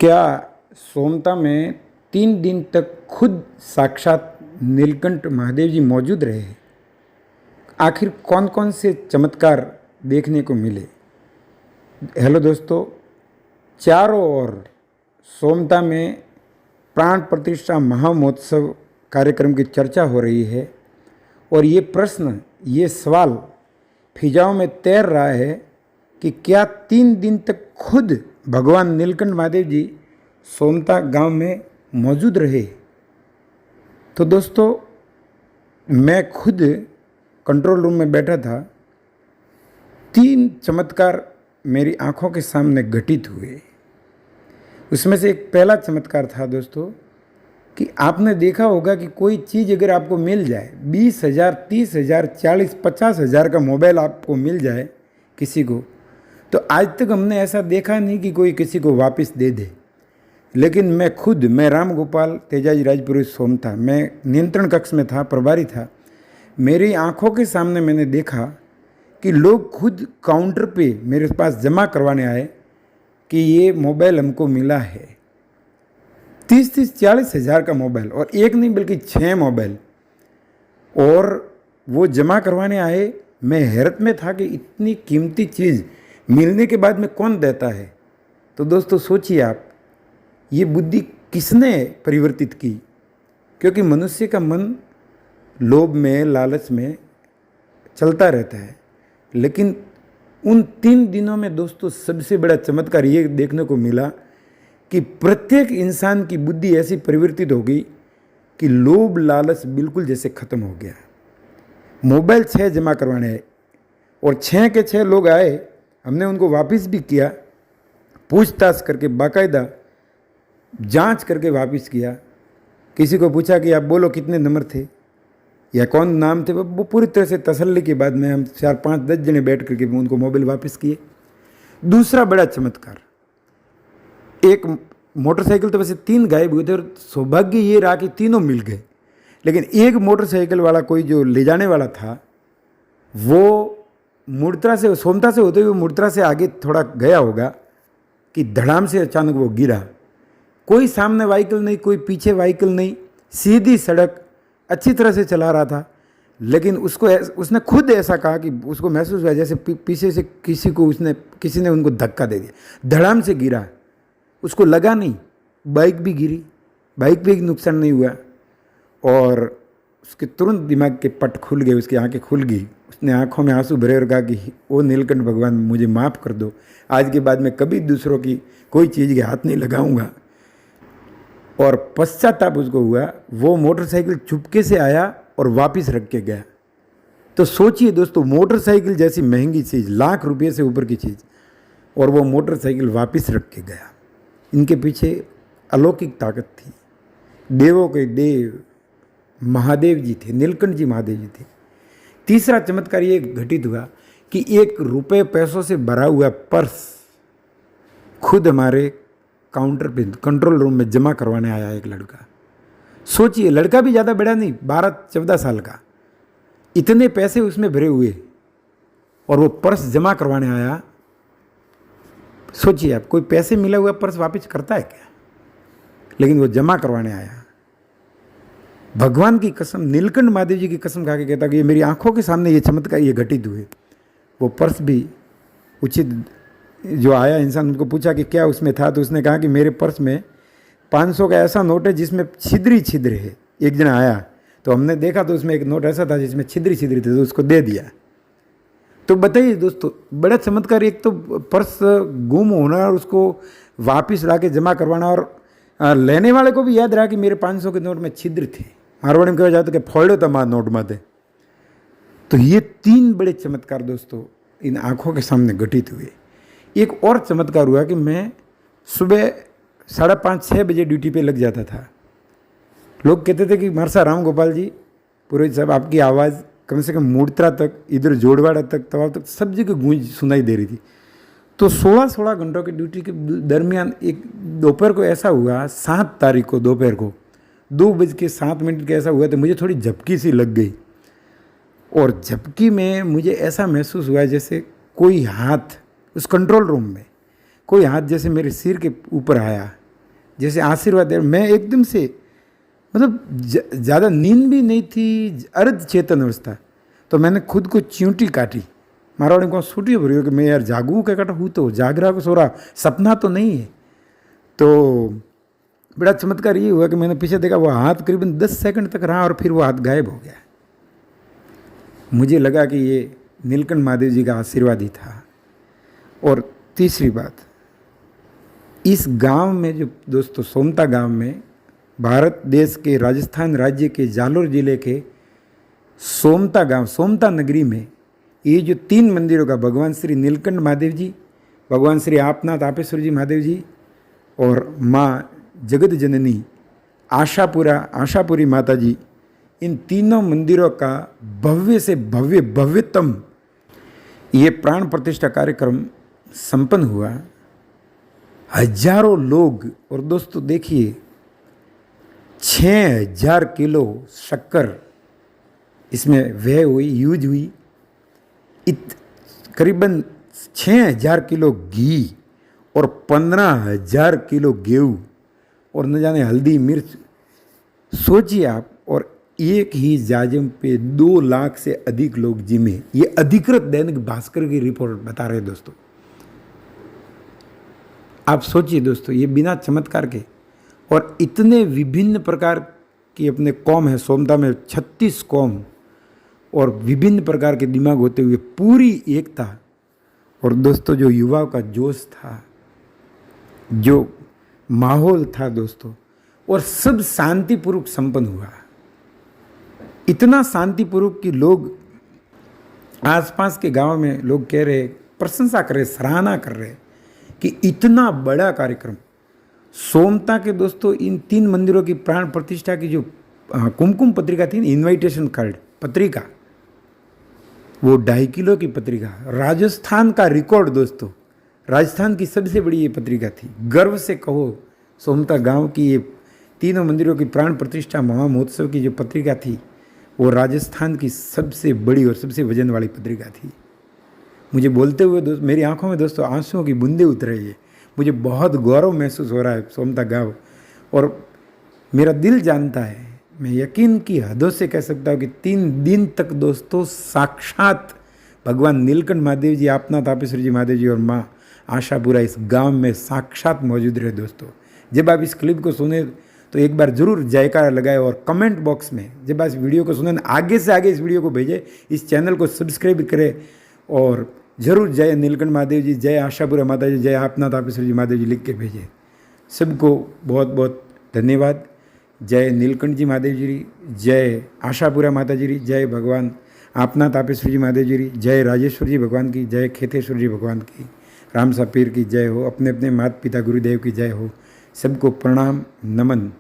क्या सोमता में 3 दिन तक खुद साक्षात नीलकंठ महादेव जी मौजूद रहे? आखिर कौन कौन से चमत्कार देखने को मिले? हेलो दोस्तों, चारों ओर सोमता में प्राण प्रतिष्ठा महामहोत्सव कार्यक्रम की चर्चा हो रही है और ये प्रश्न, ये सवाल फिजाओं में तैर रहा है कि क्या 3 दिन तक खुद भगवान नीलकंठ महादेव जी सोमता गांव में मौजूद रहे? तो दोस्तों, मैं खुद कंट्रोल रूम में बैठा था। 3 चमत्कार मेरी आंखों के सामने घटित हुए। उसमें से एक पहला चमत्कार था दोस्तों कि आपने देखा होगा कि कोई चीज़ अगर आपको मिल जाए, 20,000, 30,000, 40, 50,000 का मोबाइल आपको मिल जाए किसी को, तो आज तक हमने ऐसा देखा नहीं कि कोई किसी को वापस दे दे। लेकिन मैं राम गोपाल तेजाजी राजपुरोहित सोमता, मैं नियंत्रण कक्ष में था, प्रभारी था। मेरी आंखों के सामने मैंने देखा कि लोग खुद काउंटर पे मेरे पास जमा करवाने आए कि ये मोबाइल हमको मिला है। 30-30, 40,000 का मोबाइल, और एक नहीं बल्कि 6 मोबाइल, और वो जमा करवाने आए। मैं हैरत में था कि इतनी कीमती चीज़ मिलने के बाद में कौन देता है। तो दोस्तों सोचिए आप, ये बुद्धि किसने परिवर्तित की? क्योंकि मनुष्य का मन लोभ में, लालच में चलता रहता है। लेकिन उन 3 दिनों में दोस्तों सबसे बड़ा चमत्कार ये देखने को मिला कि प्रत्येक इंसान की बुद्धि ऐसी परिवर्तित हो गई कि लोभ लालच बिल्कुल जैसे ख़त्म हो गया। मोबाइल 6 जमा करवाने आए और 6 के 6 लोग आए। हमने उनको वापस भी किया, पूछताछ करके, बाकायदा जांच करके वापस किया। किसी को पूछा कि आप बोलो कितने नंबर थे या कौन नाम थे, वो पूरी तरह से तसल्ली के बाद में हम 4, 5, 10 जने बैठ करके उनको मोबाइल वापस किए। दूसरा बड़ा चमत्कार, एक मोटरसाइकिल तो वैसे 3 गायब हुए थे और सौभाग्य ये रहा कि तीनों मिल गए। लेकिन एक मोटरसाइकिल वाला कोई जो ले जाने वाला था, वो मुर्द्रा से, सोमता से होते हुए मुर्द्रा से आगे थोड़ा गया होगा कि धड़ाम से अचानक वो गिरा। कोई सामने व्हीकल नहीं, कोई पीछे व्हीकल नहीं, सीधी सड़क, अच्छी तरह से चला रहा था। लेकिन उसने खुद ऐसा कहा कि उसको महसूस हुआ जैसे पीछे से किसी ने उनको धक्का दे दिया। धड़ाम से गिरा, उसको लगा नहीं। बाइक भी गिरी, बाइक भी नुकसान नहीं हुआ, और उसके तुरंत दिमाग के पट खुल गए, उसकी आंखें खुल गई। उसने आंखों में आंसू भरे और कहा कि ओ नीलकंठ भगवान, मुझे माफ़ कर दो, आज के बाद मैं कभी दूसरों की कोई चीज़ के हाथ नहीं लगाऊंगा। और पश्चाताप उसको हुआ। वो मोटरसाइकिल चुपके से आया और वापस रख के गया। तो सोचिए दोस्तों, मोटरसाइकिल जैसी महंगी चीज़, लाख रुपये से ऊपर की चीज़, और वो मोटरसाइकिल वापस रख के गया। इनके पीछे अलौकिक ताकत थी। देवों के देव महादेव जी थे, नीलकंठ जी महादेव जी थे। तीसरा चमत्कार ये घटित हुआ कि 1 रुपये पैसों से भरा हुआ पर्स खुद हमारे काउंटर पे, कंट्रोल रूम में जमा करवाने आया एक लड़का। सोचिए, लड़का भी ज़्यादा बड़ा नहीं, 12-14 साल का, इतने पैसे उसमें भरे हुए, और वो पर्स जमा करवाने आया। सोचिए आप, कोई पैसे मिला हुआ पर्स वापस करता है क्या? लेकिन वो जमा करवाने आया। भगवान की कसम, नीलकंठ महादेव जी की कसम खा के कहता कि ये मेरी आंखों के सामने ये चमत्कार ये घटित हुए। वो पर्स भी उचित, जो आया इंसान, उनको पूछा कि क्या उसमें था, तो उसने कहा कि मेरे पर्स में 500 का ऐसा नोट है जिसमें छिद्र ही छिद्र है। एक जना आया तो हमने देखा तो उसमें एक नोट ऐसा था जिसमें छिद्र छिद्र थे, तो उसको दे दिया। तो बताइए दोस्तों, बड़ा चमत्कार। एक तो पर्स गुम होना और उसको वापस ला के जमा करवाना, और लेने वाले को भी याद रहा कि मेरे 500 के नोट में छिद्र थे। मारवाड़ी में कहा जाता कि फोड़ो तो मार नोट माते। तो ये 3 बड़े चमत्कार दोस्तों इन आंखों के सामने घटित हुए। एक और चमत्कार हुआ कि मैं सुबह 5:30-6 बजे ड्यूटी पे लग जाता था। लोग कहते थे कि मारसा राम गोपाल जी पुरोहित साहब, आपकी आवाज़ कम से कम मूर्त्रा तक, इधर जोड़वाड़ा तक, तवाब तक, सब जगह गूंज सुनाई दे रही थी। तो 16 घंटों की ड्यूटी के दरमियान एक दोपहर को ऐसा हुआ, 7 तारीख को दोपहर को 2:07 का ऐसा हुआ, तो मुझे थोड़ी झपकी सी लग गई। और झपकी में मुझे ऐसा महसूस हुआ जैसे कोई हाथ, उस कंट्रोल रूम में कोई हाथ जैसे मेरे सिर के ऊपर आया। जैसे आशीर्वाद दे। मैं एकदम से मतलब ज़्यादा नींद भी नहीं थी, अर्ध चेतन अवस्था। तो मैंने खुद को चींटी काटी। मारवाड़ी को छूटी हो रही हो कि मैं यार जागू क्या काटा, हूँ तो जाग रहा को सो रहा, सपना तो नहीं है। तो बड़ा चमत्कार ये हुआ कि मैंने पीछे देखा, वो हाथ करीबन 10 सेकंड तक रहा और फिर वो हाथ गायब हो गया। मुझे लगा कि ये नीलकंठ महादेव जी का आशीर्वाद ही था। और तीसरी बात, इस गांव में जो दोस्तों सोमता गांव में, भारत देश के राजस्थान राज्य के जालोर जिले के सोमता गांव, सोमता नगरी में ये जो 3 मंदिरों का, भगवान श्री नीलकंठ महादेव जी, भगवान श्री आपनाथ आपेश्वर जी महादेव जी और माँ जगत जननी आशापुरी माता जी, इन तीनों मंदिरों का भव्य से भव्यतम ये प्राण प्रतिष्ठा कार्यक्रम संपन्न हुआ। हजारों लोग, और दोस्तों देखिए 6000 किलो शक्कर इसमें व्यय हुई, यूज हुई। करीबन 6000 किलो घी और 15000 किलो गेहूँ और न जाने हल्दी मिर्च। सोचिए आप, और एक ही जाजम पे 2 लाख से अधिक लोग जिमे। ये अधिकृत दैनिक भास्कर की रिपोर्ट बता रहे दोस्तों। आप सोचिए दोस्तों, ये बिना चमत्कार के। और इतने विभिन्न प्रकार की अपने कौम है सोमता में, 36 कौम और विभिन्न प्रकार के दिमाग होते हुए पूरी एकता। और दोस्तों जो युवाओं का जोश था, जो माहौल था दोस्तों, और सब शांतिपूर्वक संपन्न हुआ। इतना शांतिपूर्वक कि लोग आसपास के गांव में लोग कह रहे, प्रशंसा कर रहे, सराहना कर रहे कि इतना बड़ा कार्यक्रम सोमता के दोस्तों इन 3 मंदिरों की प्राण प्रतिष्ठा की जो कुमकुम पत्रिका थी, इनविटेशन कार्ड पत्रिका, वो 2.5 किलो की पत्रिका, राजस्थान का रिकॉर्ड दोस्तों, राजस्थान की सबसे बड़ी ये पत्रिका थी। गर्व से कहो, सोमता गांव की ये 3 मंदिरों की प्राण प्रतिष्ठा महामहोत्सव की जो पत्रिका थी, वो राजस्थान की सबसे बड़ी और सबसे वजन वाली पत्रिका थी। मुझे बोलते हुए दोस्त, मेरी आंखों में दोस्तों आंसुओं की बूंदें उतर रही है। मुझे बहुत गौरव महसूस हो रहा है सोमता गांव, और मेरा दिल जानता है, मैं यकीन की हदों से कह सकता हूँ कि 3 दिन तक दोस्तों साक्षात भगवान नीलकंठ महादेव जी, आपनाथ आपेश्वर जी महादेव जी और माँ आशापुरा इस गांव में साक्षात मौजूद रहे दोस्तों। जब आप इस क्लिप को सुने तो एक बार ज़रूर जयकारा लगाए, और कमेंट बॉक्स में जब आप इस वीडियो को सुने आगे से आगे इस वीडियो को भेजें, इस चैनल को सब्सक्राइब करें, और ज़रूर जय नीलकंठ महादेव जी, जय आशापुरा माता जी, जय आपनाथ आपेश्वर जी महादेव जी लिख के भेजें। सबको बहुत बहुत धन्यवाद। जय नीलकंठ जी महादेव जी, जय आशापुरा माता जी, जय भगवान आपनाथ आपेश्वर जी महादेव जी, जय राजेश्वर जी भगवान की, जय खेतेश्वर जी भगवान की, राम सा पीर की जय हो, अपने अपने माता पिता गुरुदेव की जय हो। सबको प्रणाम, नमन।